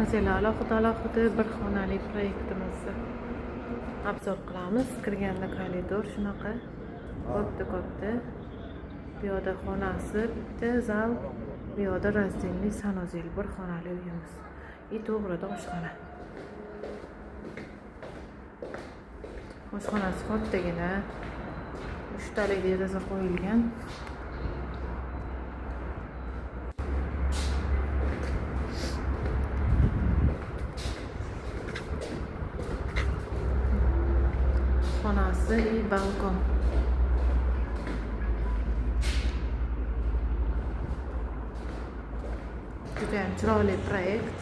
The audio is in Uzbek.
sanozeli alohida bir xonali proyektimizni obzor qilamiz. Kirganda koridor shunaqa katta. Bu yoqda xonasi, bitta zal, bu yoqda razdельный sanozeli bir xonali uyimiz. To'g'rida oshxona. Oshxonasi kattagina. 3 talik deraza qo'yilgan. Xonasi и balkon. Juda ham chiroyli proyekt.